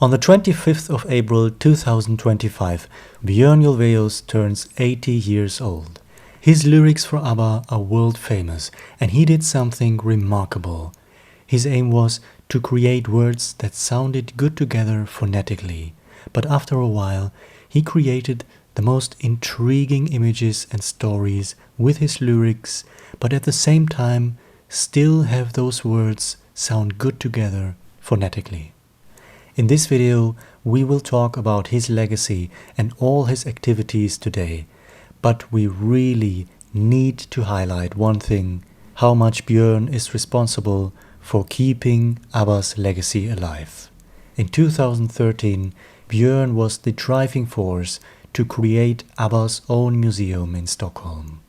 On the 25th of April 2025, Björn Ulvaeus turns 80 years old. His lyrics for ABBA are world famous, and he did something remarkable. His aim was to create words that sounded good together phonetically, but after a while he created the most intriguing images and stories with his lyrics, but at the same time still have those words sound good together phonetically. In this video, we will talk about his legacy and all his activities today, but we really need to highlight one thing: how much Björn is responsible for keeping ABBA's legacy alive. In 2013, Björn was the driving force to create ABBA's own museum in Stockholm.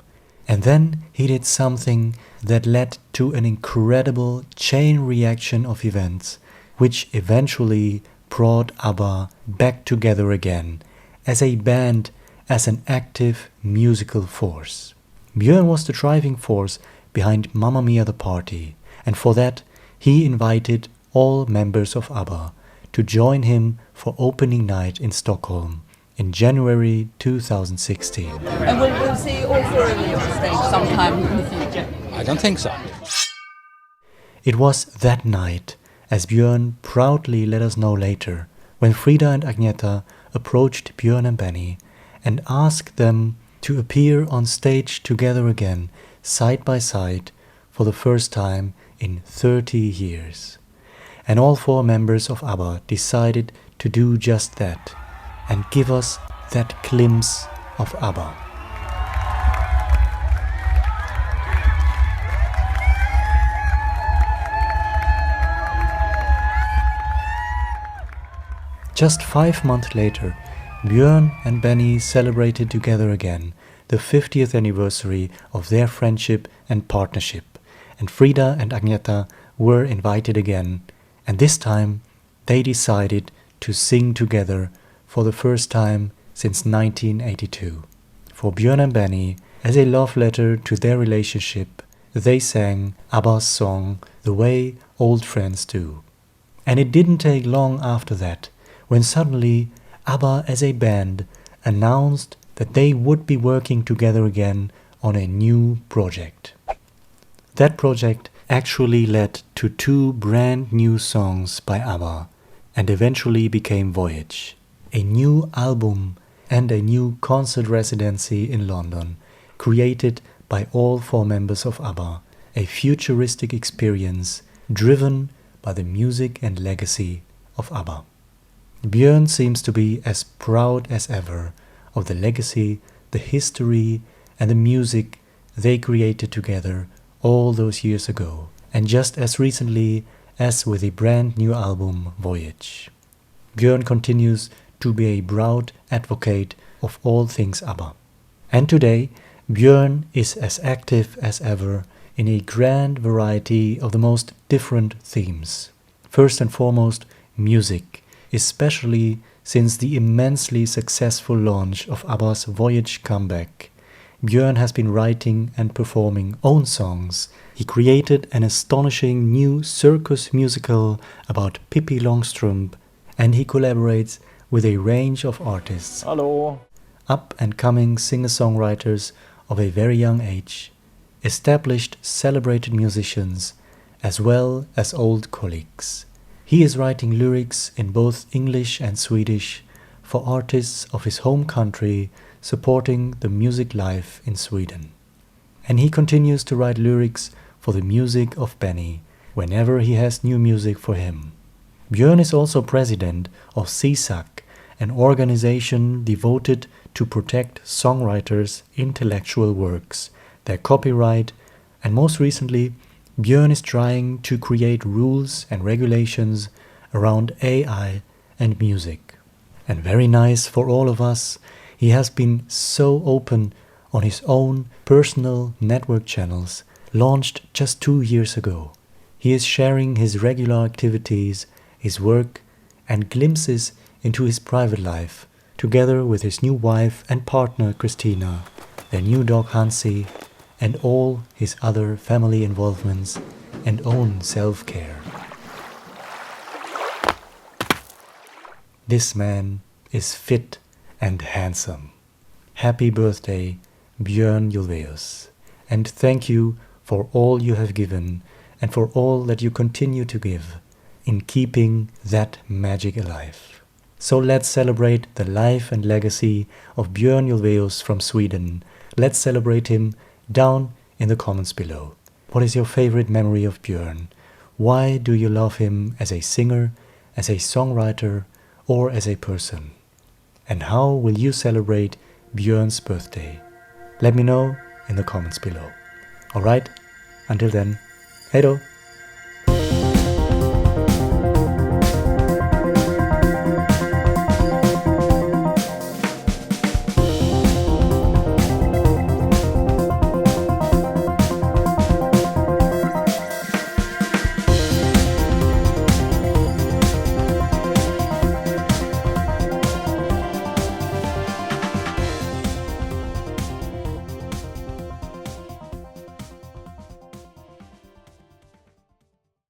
And then he did something that led to an incredible chain reaction of events, which eventually brought ABBA back together again as a band, as an active musical force. Björn was the driving force behind Mamma Mia the Party, and for that he invited all members of ABBA to join him for opening night in Stockholm in January 2016. And we'll see all four of you on stage sometime in the future. I don't think so. It was that night, as Björn proudly let us know later, when Frida and Agneta approached Björn and Benny and asked them to appear on stage together again, side by side, for the first time in 30 years. And all four members of ABBA decided to do just that and give us that glimpse of ABBA. Just 5 months later, Björn and Benny celebrated together again the 50th anniversary of their friendship and partnership, and Frida and Agneta were invited again, and this time they decided to sing together for the first time since 1982. For Björn and Benny, as a love letter to their relationship, they sang ABBA's song The Way Old Friends Do. And it didn't take long after that when suddenly ABBA as a band announced that they would be working together again on a new project. That project actually led to 2 brand new songs by ABBA and eventually became Voyage, a new album and a new concert residency in London, created by all 4 members of ABBA, a futuristic experience driven by the music and legacy of ABBA. Björn seems to be as proud as ever of the legacy, the history and the music they created together all those years ago, and just as recently as with the brand new album Voyage. Björn continues to be a proud advocate of all things ABBA. And today, Björn is as active as ever in a grand variety of the most different themes. First and foremost, music, especially since the immensely successful launch of ABBA's Voyage comeback. Björn has been writing and performing own songs. He created an astonishing new circus musical about Pippi Longstrump, and he collaborates with a range of artists. Hello. Up-and-coming singer-songwriters of a very young age, established celebrated musicians, as well as old colleagues. He is writing lyrics in both English and Swedish for artists of his home country, supporting the music life in Sweden. And he continues to write lyrics for the music of Benny whenever he has new music for him. Björn is also president of CSAC, an organization devoted to protect songwriters' intellectual works, their copyright, and most recently, Björn is trying to create rules and regulations around AI and music. And very nice for all of us, he has been so open on his own personal network channels, launched just 2 years ago. He is sharing his regular activities, his work, and glimpses into his private life, together with his new wife and partner Christina, their new dog Hansi, and all his other family involvements and own self-care. This man is fit and handsome. Happy birthday, Björn Ulvaeus. And thank you for all you have given and for all that you continue to give in keeping that magic alive. So let's celebrate the life and legacy of Björn Ulvaeus from Sweden. Let's celebrate him down in the comments below. What is your favorite memory of Björn? Why do you love him as a singer, as a songwriter, or as a person? And how will you celebrate Björn's birthday? Let me know in the comments below. Alright, until then, hej då!